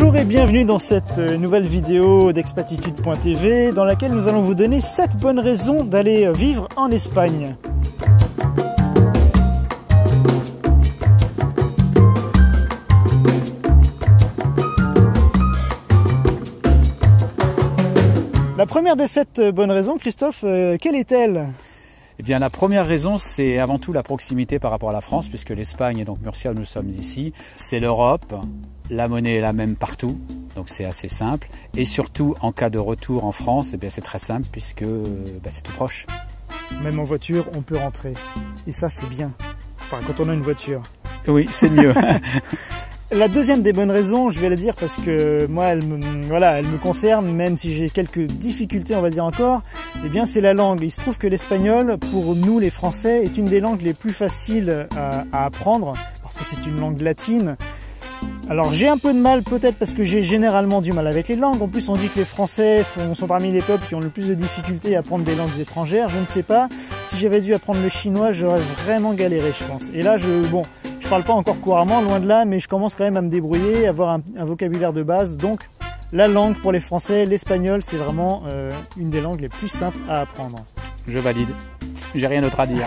Bonjour et bienvenue dans cette nouvelle vidéo d'expatitude.tv dans laquelle nous allons vous donner 7 bonnes raisons d'aller vivre en Espagne. La première des 7 bonnes raisons, Christophe, quelle est-elle ? Eh bien, la première raison, c'est avant tout la proximité par rapport à la France, puisque l'Espagne et donc Murcia, nous sommes ici. C'est l'Europe, la monnaie est la même partout, donc c'est assez simple. Et surtout, en cas de retour en France, eh bien, c'est très simple, puisque c'est tout proche. Même en voiture, on peut rentrer. Et ça, c'est bien. Enfin, quand on a une voiture. Oui, c'est mieux. La deuxième des bonnes raisons, je vais la dire parce que moi, elle me concerne, même si j'ai quelques difficultés, on va dire encore, eh bien c'est la langue. Il se trouve que l'espagnol, pour nous les Français, est une des langues les plus faciles à apprendre, parce que c'est une langue latine. Alors j'ai un peu de mal, peut-être parce que j'ai généralement du mal avec les langues. En plus, on dit que les Français sont parmi les peuples qui ont le plus de difficultés à apprendre des langues étrangères. Je ne sais pas. Si j'avais dû apprendre le chinois, j'aurais vraiment galéré, je pense. Et là, je parle pas encore couramment, loin de là, mais je commence quand même à me débrouiller, à avoir un vocabulaire de base. Donc, la langue pour les Français, l'espagnol, c'est vraiment une des langues les plus simples à apprendre. Je valide. J'ai rien d'autre à dire.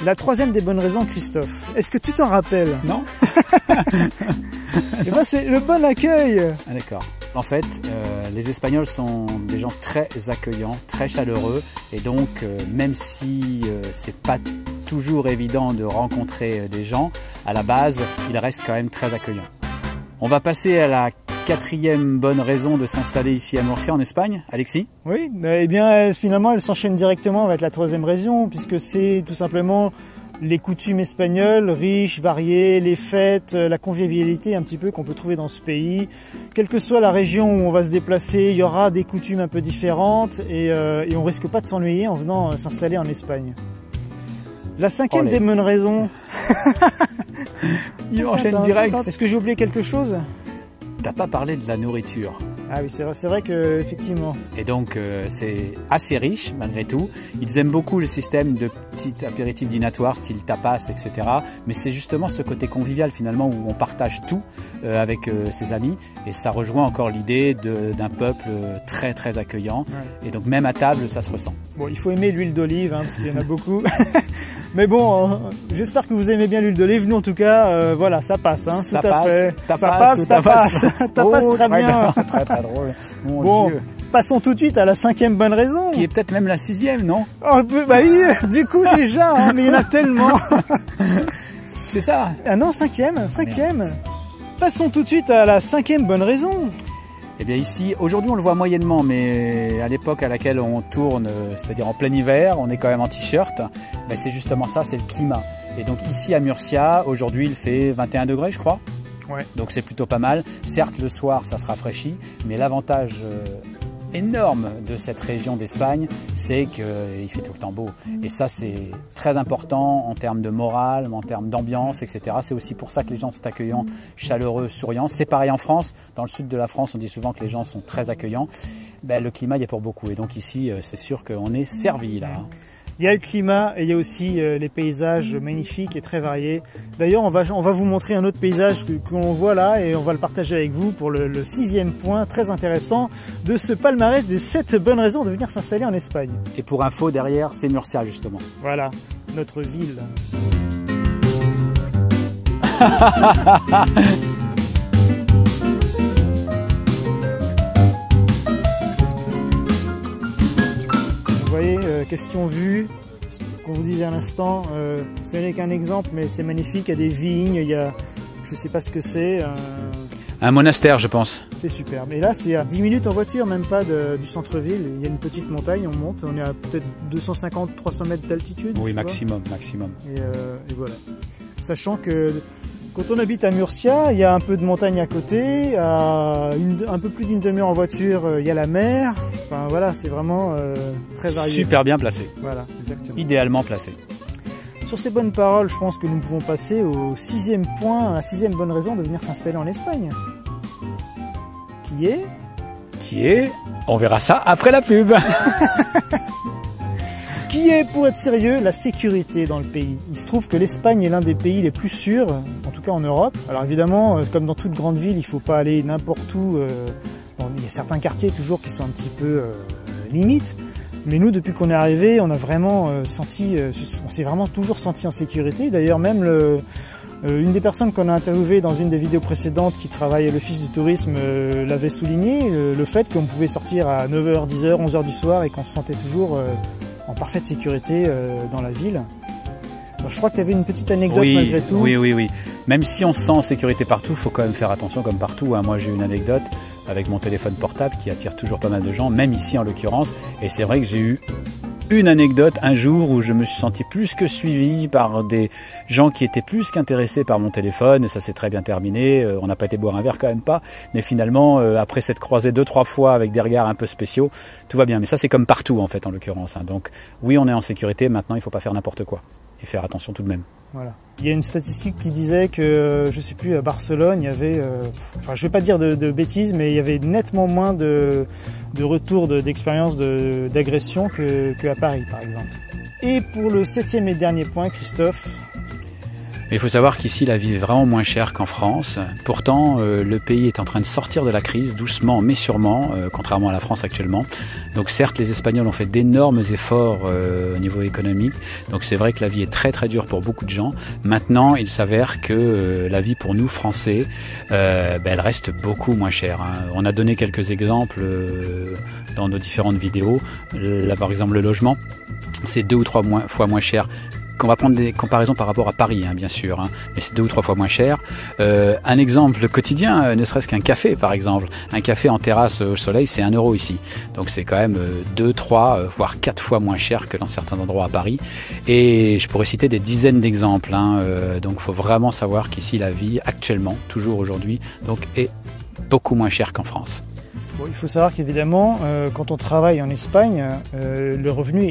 La troisième des bonnes raisons, Christophe. Est-ce que tu t'en rappelles? Non. Eh ben, c'est le bon accueil. Ah, d'accord. En fait, les Espagnols sont des gens très accueillants, très chaleureux, et donc même si c'est pas toujours évident de rencontrer des gens, à la base, ils restent quand même très accueillants. On va passer à la quatrième bonne raison de s'installer ici à Murcia en Espagne, Alexis. Oui, eh bien finalement elle s'enchaîne directement avec la troisième raison, puisque c'est tout simplement les coutumes espagnoles, riches, variées, les fêtes, la convivialité un petit peu qu'on peut trouver dans ce pays. Quelle que soit la région où on va se déplacer, il y aura des coutumes un peu différentes et on risque pas de s'ennuyer en venant s'installer en Espagne. La cinquième des bonnes raisons... Il enchaîne direct. Est-ce que j'ai oublié quelque chose? T'as pas parlé de la nourriture. Ah oui, c'est vrai que effectivement. Et donc c'est assez riche malgré tout. Ils aiment beaucoup le système de petits apéritifs dînatoires, style tapas, etc. Mais c'est justement ce côté convivial finalement où on partage tout avec ses amis. Et ça rejoint encore l'idée d'un peuple très très accueillant. Ouais. Et donc même à table, ça se ressent. Bon, il faut aimer l'huile d'olive, parce qu'il y en a beaucoup. Mais bon, j'espère que vous aimez bien l'huile d'olive. Nous en tout cas, voilà, ça passe. Hein, ça passe. Ça passe très bien. Très très drôle. Bon, Dieu. Passons tout de suite à la cinquième bonne raison. Qui est peut-être même la sixième, non? Oh, bah oui, du coup déjà, hein, mais il y en a tellement. C'est ça. Ah non, cinquième. Passons tout de suite à la cinquième bonne raison. Eh bien ici, aujourd'hui on le voit moyennement, mais à l'époque à laquelle on tourne, c'est-à-dire en plein hiver, on est quand même en t-shirt, ben c'est justement ça, c'est le climat. Et donc ici à Murcia, aujourd'hui il fait 21 degrés je crois. Ouais. Donc c'est plutôt pas mal. Certes le soir ça se rafraîchit, mais l'avantage énorme de cette région d'Espagne, c'est qu'il fait tout le temps beau. Et ça c'est très important en termes de morale, en termes d'ambiance, etc. C'est aussi pour ça que les gens sont accueillants, chaleureux, souriants. C'est pareil en France. Dans le sud de la France, on dit souvent que les gens sont très accueillants. Ben, le climat, il y a pour beaucoup. Et donc ici, c'est sûr qu'on est servi là. Il y a le climat et il y a aussi les paysages magnifiques et très variés. D'ailleurs, on va vous montrer un autre paysage qu'on voit là et on va le partager avec vous pour le sixième point très intéressant de ce palmarès des 7 bonnes raisons de venir s'installer en Espagne. Et pour info, derrière, c'est Murcia justement. Voilà, notre ville. Vous voyez, question vue, qu'on vous disait à l'instant, ce n'est qu'un exemple, mais c'est magnifique, il y a des vignes, il y a, je ne sais pas ce que c'est. Un monastère, je pense. C'est superbe. Et là, c'est à 10 minutes en voiture, même pas du centre-ville. Il y a une petite montagne, on monte, on est à peut-être 250-300 mètres d'altitude. Oui, maximum. Et voilà. Sachant que quand on habite à Murcia, il y a un peu de montagne à côté, à un peu plus d'une demi-heure en voiture, il y a la mer. Enfin voilà, c'est vraiment très varié. Super bien placé. Voilà, exactement. Idéalement placé. Sur ces bonnes paroles, je pense que nous pouvons passer au sixième point, la sixième bonne raison de venir s'installer en Espagne. Qui est... On verra ça après la pub. Qui qui est, pour être sérieux, la sécurité dans le pays. Il se trouve que l'Espagne est l'un des pays les plus sûrs, en tout cas en Europe. Alors évidemment, comme dans toute grande ville, il ne faut pas aller n'importe où. Il y a certains quartiers toujours qui sont un petit peu limites. Mais nous, depuis qu'on est arrivé, on a vraiment on s'est vraiment toujours senti en sécurité. D'ailleurs, même une des personnes qu'on a interviewées dans une des vidéos précédentes qui travaille à l'Office du tourisme l'avait souligné, le fait qu'on pouvait sortir à 9h, 10h, 11h du soir et qu'on se sentait toujours en parfaite sécurité dans la ville. Alors, je crois que tu avais une petite anecdote malgré tout. Oui. Même si on se sent en sécurité partout, il faut quand même faire attention comme partout. Moi, j'ai une anecdote avec mon téléphone portable qui attire toujours pas mal de gens, même ici en l'occurrence. Et c'est vrai que j'ai eu une anecdote un jour où je me suis senti plus que suivi par des gens qui étaient plus qu'intéressés par mon téléphone. Ça s'est très bien terminé. On n'a pas été boire un verre, quand même pas. Mais finalement, après s'être croisé 2-3 fois avec des regards un peu spéciaux, tout va bien. Mais ça, c'est comme partout en fait en l'occurrence. Donc oui, on est en sécurité. Maintenant, il ne faut pas faire n'importe quoi. Et faire attention tout de même. Voilà. Il y a une statistique qui disait que, je sais plus, à Barcelone, il y avait, enfin je vais pas dire de bêtises, mais il y avait nettement moins de retours d'expériences d'agression qu'à Paris, par exemple. Et pour le 7e et dernier point, Christophe. Mais il faut savoir qu'ici, la vie est vraiment moins chère qu'en France. Pourtant, le pays est en train de sortir de la crise, doucement mais sûrement, contrairement à la France actuellement. Donc certes, les Espagnols ont fait d'énormes efforts au niveau économique. Donc c'est vrai que la vie est très très dure pour beaucoup de gens. Maintenant, il s'avère que la vie pour nous, Français, elle reste beaucoup moins chère. On a donné quelques exemples dans nos différentes vidéos. Là, par exemple, le logement, c'est 2 ou 3 fois moins cher. On va prendre des comparaisons par rapport à Paris, bien sûr, mais c'est 2 ou 3 fois moins cher. Un exemple quotidien, ne serait-ce qu'un café, par exemple. Un café en terrasse au soleil, c'est 1 euro ici. Donc c'est quand même 2, 3, voire 4 fois moins cher que dans certains endroits à Paris. Et je pourrais citer des dizaines d'exemples. Donc il faut vraiment savoir qu'ici, la vie, actuellement, toujours aujourd'hui, donc est beaucoup moins chère qu'en France. Bon, il faut savoir qu'évidemment, quand on travaille en Espagne, le revenu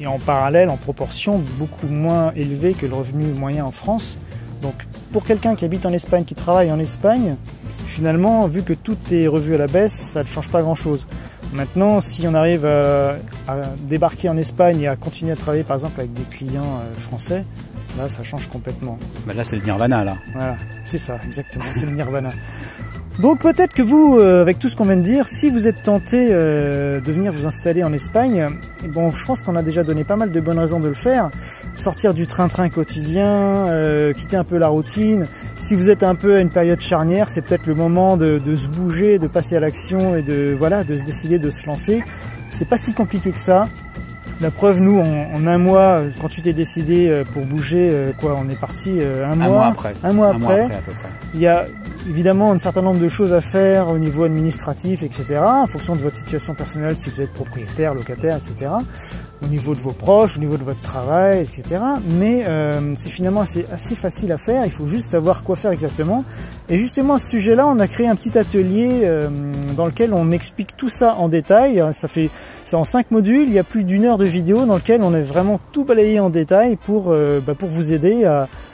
est en parallèle, en proportion, beaucoup moins élevé que le revenu moyen en France. Donc pour quelqu'un qui habite en Espagne, qui travaille en Espagne, finalement, vu que tout est revu à la baisse, ça ne change pas grand-chose. Maintenant, si on arrive à débarquer en Espagne et à continuer à travailler par exemple avec des clients français, là ça change complètement. Là c'est le nirvana là. Voilà, c'est ça, exactement, c'est le nirvana. Donc peut-être que vous, avec tout ce qu'on vient de dire, si vous êtes tenté de venir vous installer en Espagne, bon, je pense qu'on a déjà donné pas mal de bonnes raisons de le faire. Sortir du train-train quotidien, quitter un peu la routine. Si vous êtes un peu à une période charnière, c'est peut-être le moment de se bouger, de passer à l'action et de se décider de se lancer. C'est pas si compliqué que ça. La preuve, nous, en 1 mois, quand tu t'es décidé pour bouger, on est parti un mois après. À peu près. Il y a évidemment un certain nombre de choses à faire au niveau administratif, etc. En fonction de votre situation personnelle, si vous êtes propriétaire, locataire, etc. Au niveau de vos proches, au niveau de votre travail, etc. Mais c'est finalement assez facile à faire. Il faut juste savoir quoi faire exactement. Et justement, à ce sujet-là, on a créé un petit atelier dans lequel on explique tout ça en détail. C'est en 5 modules. Il y a plus d'1 heure de vidéo dans lequel on a vraiment tout balayé en détail pour vous aider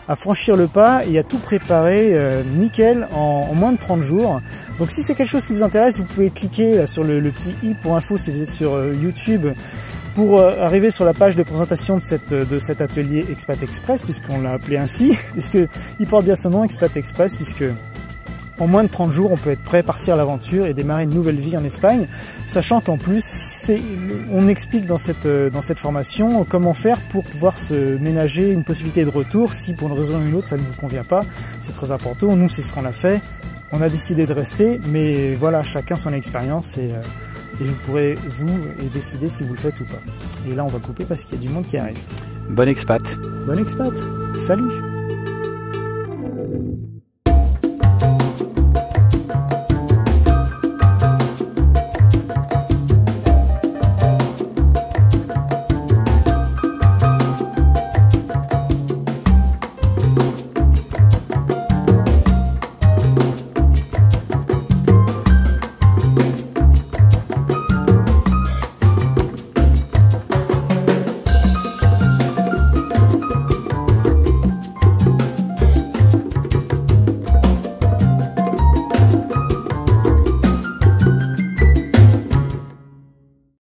à franchir le pas et à tout préparer nickel en moins de 30 jours. Donc si c'est quelque chose qui vous intéresse, vous pouvez cliquer là, sur le petit i pour info si vous êtes sur YouTube pour arriver sur la page de présentation de cet atelier Expat Express, puisqu'on l'a appelé ainsi, puisqu'il porte bien son nom, Expat Express, puisque en moins de 30 jours, on peut être prêt à partir à l'aventure et démarrer une nouvelle vie en Espagne, sachant qu'en plus, on explique dans cette formation comment faire pour pouvoir se ménager une possibilité de retour si pour une raison ou une autre ça ne vous convient pas. C'est très important. Nous, c'est ce qu'on a fait. On a décidé de rester, mais voilà, chacun son expérience et vous pourrez décider si vous le faites ou pas. Et là, on va couper parce qu'il y a du monde qui arrive. Bon expat. Bon expat. Salut.